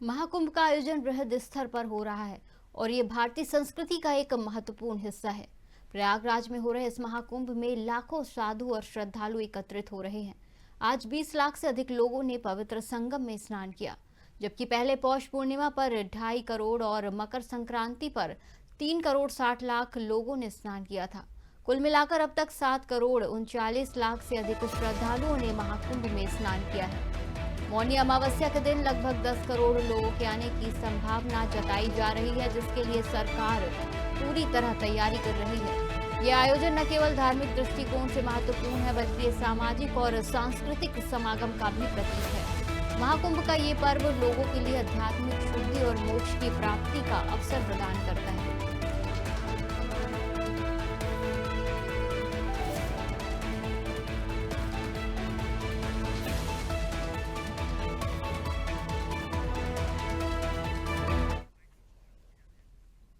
महाकुंभ का आयोजन बृहद स्तर पर हो रहा है और ये भारतीय संस्कृति का एक महत्वपूर्ण हिस्सा है। प्रयागराज में हो रहे इस महाकुंभ में लाखों साधु और श्रद्धालु एकत्रित हो रहे हैं। आज 20 लाख से अधिक लोगों ने पवित्र संगम में स्नान किया, जबकि पहले पौष पूर्णिमा पर 2.5 करोड़ और मकर संक्रांति पर 3 करोड़ 60 लाख लोगों ने स्नान किया था। कुल मिलाकर अब तक 7 करोड़ 39 लाख से अधिक श्रद्धालुओं ने महाकुंभ में स्नान किया है। मौनी अमावस्या के दिन लगभग 10 करोड़ लोगों के आने की संभावना जताई जा रही है, जिसके लिए सरकार पूरी तरह तैयारी कर रही है। ये आयोजन न केवल धार्मिक दृष्टिकोण से महत्वपूर्ण है, बल्कि ये सामाजिक और सांस्कृतिक समागम का भी प्रतीक है। महाकुंभ का ये पर्व लोगों के लिए आध्यात्मिक शुद्धि और मोक्ष की प्राप्ति का अवसर प्रदान करता है।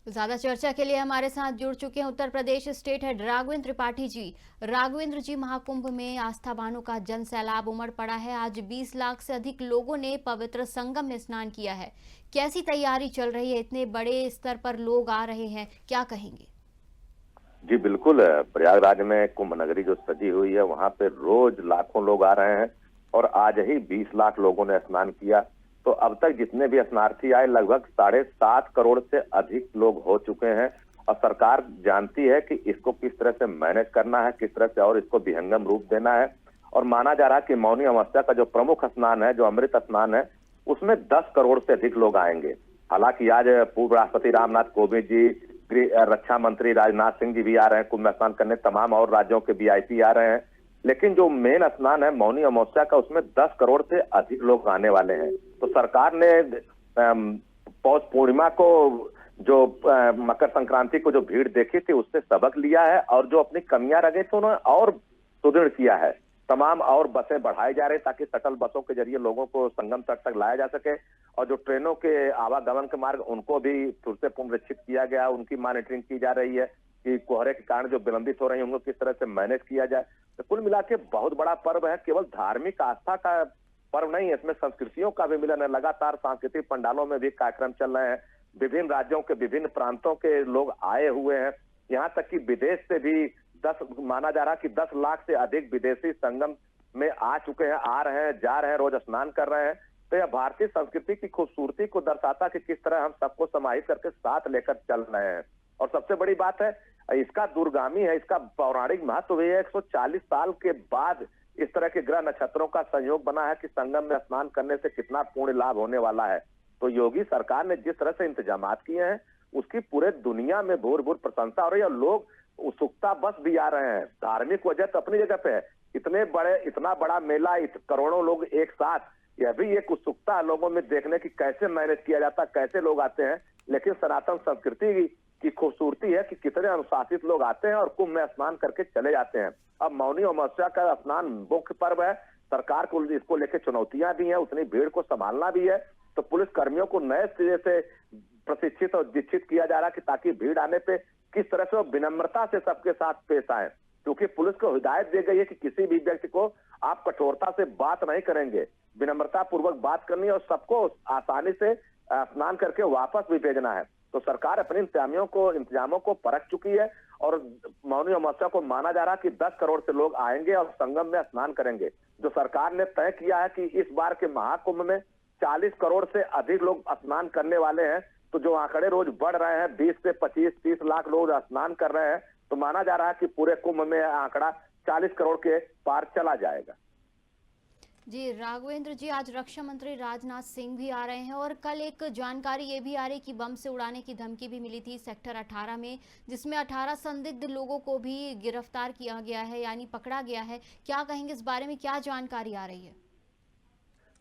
ज्यादा चर्चा के लिए हमारे साथ जुड़ चुके हैं उत्तर प्रदेश स्टेट हेड राघवेंद्र त्रिपाठी जी। राघवेंद्र जी, महाकुंभ में आस्थावानों का जन सैलाब उमड़ पड़ा है। आज 20 लाख से अधिक लोगों ने पवित्र संगम में स्नान किया है। कैसी तैयारी चल रही है? इतने बड़े स्तर पर लोग आ रहे हैं, क्या कहेंगे? जी बिल्कुल। प्रयागराज में कुंभ नगरी जो सजी हुई है, वहां पे रोज लाखों लोग आ रहे हैं और आज ही 20 लाख लोगों ने स्नान किया। तो अब तक जितने भी स्नानार्थी आए, लगभग 7.5 करोड़ से अधिक लोग हो चुके हैं। और सरकार जानती है कि इसको किस तरह से मैनेज करना है, किस तरह से और इसको विहंगम रूप देना है। और माना जा रहा है कि मौनी अमावस्या का जो प्रमुख स्नान है, जो अमृत स्नान है, उसमें 10 करोड़ से अधिक लोग आएंगे। हालांकि आज पूर्व राष्ट्रपति रामनाथ कोविंद जी, रक्षा मंत्री राजनाथ सिंह जी भी आ रहे हैं कुंभ स्नान करने, तमाम और राज्यों के वीआईपी आ रहे हैं। लेकिन जो मेन स्नान है मौनी अमावस्या का, उसमें 10 करोड़ से अधिक लोग आने वाले हैं। तो सरकार ने पौष पूर्णिमा को, जो मकर संक्रांति को जो भीड़ देखी थी, उससे सबक लिया है और जो अपनी कमियां रह गई थी उन्होंने और सुदृढ़ किया है। तमाम और बसें बढ़ाई जा रही ताकि शटल बसों के जरिए लोगों को संगम तट तक लाया जा सके। और जो ट्रेनों के आवागमन के मार्ग, उनको भी फिर से पुनरीक्षित किया गया। उनकी मॉनिटरिंग की जा रही है कि कोहरे के कारण जो विलंबित हो रही है उनको किस तरह से मैनेज किया जाए। तो कुल मिला के बहुत बड़ा पर्व है। केवल धार्मिक आस्था का पर्व नहीं है, इसमें संस्कृतियों का भी मिलन है। लगातार सांस्कृतिक पंडालों में भी कार्यक्रम चल रहे हैं। विभिन्न राज्यों के विभिन्न प्रांतों के लोग आए हुए हैं। यहाँ तक कि विदेश से भी माना जा रहा है कि 10 लाख से अधिक विदेशी संगम में आ चुके हैं, आ रहे हैं, जा रहे हैं, रोज स्नान कर रहे हैं। तो यह भारतीय संस्कृति की खूबसूरती को दर्शाता कि किस तरह हम सबको समाहित करके साथ लेकर चल रहे हैं। और सबसे बड़ी बात है, इसका दूरगामी है, इसका पौराणिक महत्व भी है। 140 साल के बाद इस तरह के ग्रह नक्षत्रों का संयोग बना है कि संगम में स्नान करने से कितना पुण्य लाभ होने वाला है। तो योगी सरकार ने जिस तरह से इंतजाम किए हैं, उसकी पूरे दुनिया में भूर भूर प्रशंसा हो रही है। लोग उत्सुकता बस भी आ रहे हैं। धार्मिक वजह तो अपनी जगह पे है, इतना बड़ा मेला, करोड़ों लोग एक साथ, यह भी एक उत्सुकता है लोगों में देखने की कैसे मैनेज किया जाता, कैसे लोग आते हैं। लेकिन सनातन संस्कृति की खूबसूरती है कि कितने अनुशासित लोग आते हैं और कुंभ में स्नान करके चले जाते हैं। अब मौनी अमावस्या का स्नान मुख्य पर्व है। सरकार को इसको लेकर चुनौतियां भी हैं, उतनी भीड़ को संभालना भी है। तो पुलिस कर्मियों को नए सिरे से प्रशिक्षित और दीक्षित किया जा रहा है कि ताकि भीड़ आने पे किस तरह से वो विनम्रता से सबके साथ पेश आए। क्योंकि पुलिस को हिदायत दी गई है कि किसी भी व्यक्ति को आप कठोरता से बात नहीं करेंगे, विनम्रता पूर्वक बात करनी है और सबको आसानी से स्नान करके वापस भी भेजना है। तो सरकार अपने इंतजामों को परख चुकी है और मौनी अमावस्या को माना जा रहा है कि 10 करोड़ से लोग आएंगे और संगम में स्नान करेंगे। जो सरकार ने तय किया है कि इस बार के महाकुंभ में 40 करोड़ से अधिक लोग स्नान करने वाले हैं। तो जो आंकड़े रोज बढ़ रहे हैं, 20 से 25-30 लाख लोग स्नान कर रहे हैं, तो माना जा रहा है कि पूरे कुंभ में आंकड़ा 40 करोड़ के पार चला जाएगा। जी राघवेंद्र जी, आज रक्षा मंत्री राजनाथ सिंह भी आ रहे हैं और कल एक जानकारी ये भी आ रही कि बम से उड़ाने की धमकी भी मिली थी सेक्टर 18 में, जिसमें 18 संदिग्ध लोगों को भी गिरफ्तार किया गया है, यानी पकड़ा गया है। क्या कहेंगे इस बारे में, क्या जानकारी आ रही है?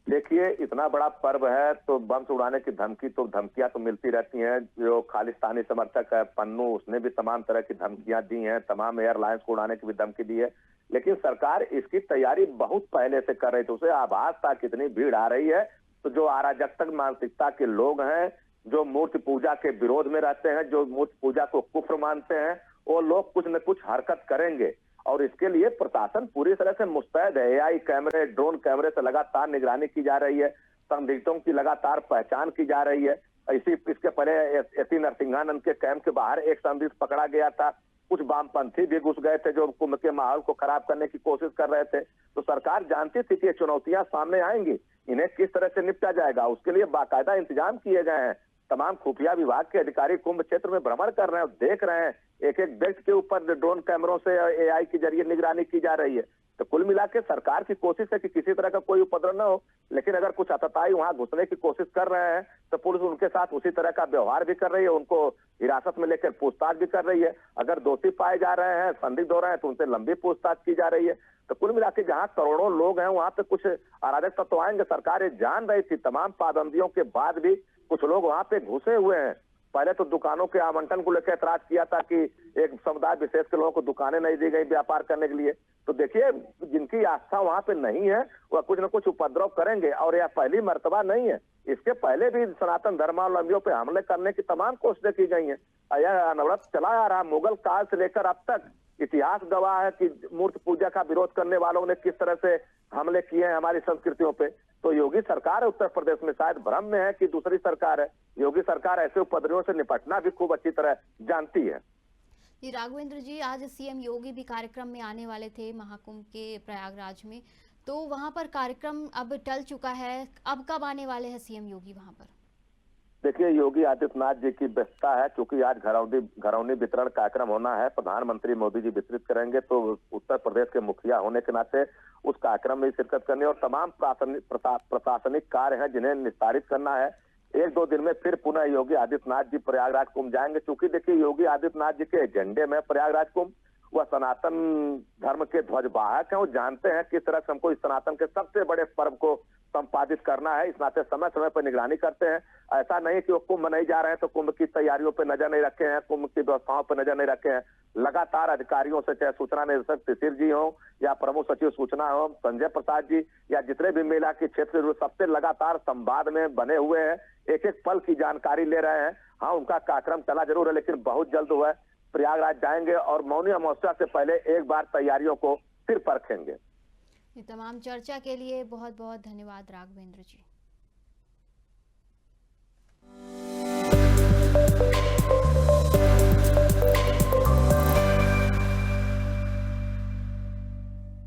देखिए, इतना बड़ा पर्व है तो बम से उड़ाने की धमकियां तो मिलती रहती हैं। जो खालिस्तानी समर्थक है पन्नू, उसने भी तमाम तरह की धमकियां दी हैं, तमाम एयरलाइंस को उड़ाने की भी धमकी दी है। लेकिन सरकार इसकी तैयारी बहुत पहले से कर रही थी। उसे आभास था कितनी भीड़ आ रही है। तो जो अराजकता मानसिकता के लोग हैं, जो मूर्ति पूजा के विरोध में रहते हैं, जो मूर्ति पूजा को कुफ्र मानते हैं, वो लोग कुछ न कुछ हरकत करेंगे। और इसके लिए प्रशासन पूरी तरह से मुस्तैद है। एआई कैमरे, ड्रोन कैमरे से लगातार निगरानी की जा रही है। संदिग्धों की लगातार पहचान की जा रही है। इसके पहले एसी नरसिंहानंद के कैंप के बाहर एक संदिग्ध पकड़ा गया था। कुछ वामपंथी भी घुस गए थे जो कुंभ के माहौल को खराब करने की कोशिश कर रहे थे। तो सरकार जानती थी कि ये चुनौतियां सामने आएंगी, इन्हें किस तरह से निपटा जाएगा, उसके लिए बाकायदा इंतजाम किए गए हैं। तमाम खुफिया विभाग के अधिकारी कुंभ क्षेत्र में भ्रमण कर रहे हैं, देख रहे हैं, एक एक व्यक्ति के ऊपर ड्रोन कैमरों से एआई के जरिए निगरानी की जा रही है। तो कुल मिला के सरकार की कोशिश है कि किसी तरह का कोई उपद्रव न हो, लेकिन अगर कुछ आतताई वहां घुसने की कोशिश कर रहे हैं तो पुलिस उनके साथ उसी तरह का व्यवहार भी कर रही है, उनको हिरासत में लेकर पूछताछ भी कर रही है। अगर दोषी पाए जा रहे हैं, संदिग्ध हो रहे हैं, तो उनसे लंबी पूछताछ की जा रही है। तो कुल मिला के जहां करोड़ों लोग हैं वहां पे कुछ अराजक तत्व आएंगे। सरकार ये जान रही थी, तमाम पाबंदियों के बाद भी कुछ लोग वहां पे घुसे हुए हैं। पहले तो दुकानों के आवंटन को लेकर ऐतराज किया था कि एक समुदाय विशेष के लोगों को दुकानें नहीं दी गई व्यापार करने के लिए। तो देखिए, जिनकी आस्था वहां पे नहीं है वह कुछ न कुछ उपद्रव करेंगे, और यह पहली मर्तबा नहीं है। इसके पहले भी सनातन धर्मावलंबियों पे हमले करने की तमाम कोशिशें की गई हैं। यह अनवरत चला आ रहा, मुगल काल से लेकर अब तक इतिहास गवाह है कि मूर्ति पूजा का विरोध करने वालों ने किस तरह से हमले किए हैं हमारी संस्कृतियों पे। तो योगी सरकार उत्तर प्रदेश में शायद भ्रम में है कि दूसरी सरकार है। योगी सरकार ऐसे उपद्रवियों से निपटना भी खूब अच्छी तरह जानती है। जी राघवेंद्र जी, आज सीएम योगी भी कार्यक्रम में आने वाले थे महाकुंभ के प्रयागराज में, तो वहां पर कार्यक्रम अब टल चुका है, अब कब आने वाले हैं सीएम योगी वहां पर? देखिए, योगी आदित्यनाथ जी की व्यस्तता है, क्योंकि आज घरौनी वितरण कार्यक्रम होना है। प्रधानमंत्री मोदी जी वितरित करेंगे, तो उत्तर प्रदेश के मुखिया होने के नाते उस कार्यक्रम में शिरकत करनी और तमाम प्रशासनिक कार्य हैं जिन्हें निस्तारित करना है। एक दो दिन में फिर पुनः योगी आदित्यनाथ जी प्रयागराज कुंभ जाएंगे। क्योंकि देखिए, योगी आदित्यनाथ जी के एजेंडे में प्रयागराज कुंभ, वह सनातन धर्म के ध्वजवाहक हैं। वो जानते हैं किस तरह से हमको इस सनातन के सबसे बड़े पर्व को संपादित करना है। इस नाते समय समय पर निगरानी करते हैं। ऐसा नहीं कि वो कुंभ नहीं जा रहे हैं तो कुंभ की तैयारियों पर नजर नहीं रखे हैं, कुंभ की व्यवस्थाओं पर नजर नहीं रखे हैं। लगातार अधिकारियों से, चाहे सूचना निदेशक शिशिर जी हो या प्रमुख सचिव सूचना हो संजय प्रसाद जी, या जितने भी मेला के क्षेत्र सबसे लगातार संवाद में बने हुए हैं, एक एक पल की जानकारी ले रहे हैं। हाँ, उनका कार्यक्रम चला जरूर है, लेकिन बहुत जल्द हुआ प्रयागराज जाएंगे और मौनी अमावस्या से पहले एक बार तैयारियों को फिर परखेंगे। ये तमाम चर्चा के लिए बहुत बहुत धन्यवाद राघवेंद्र जी।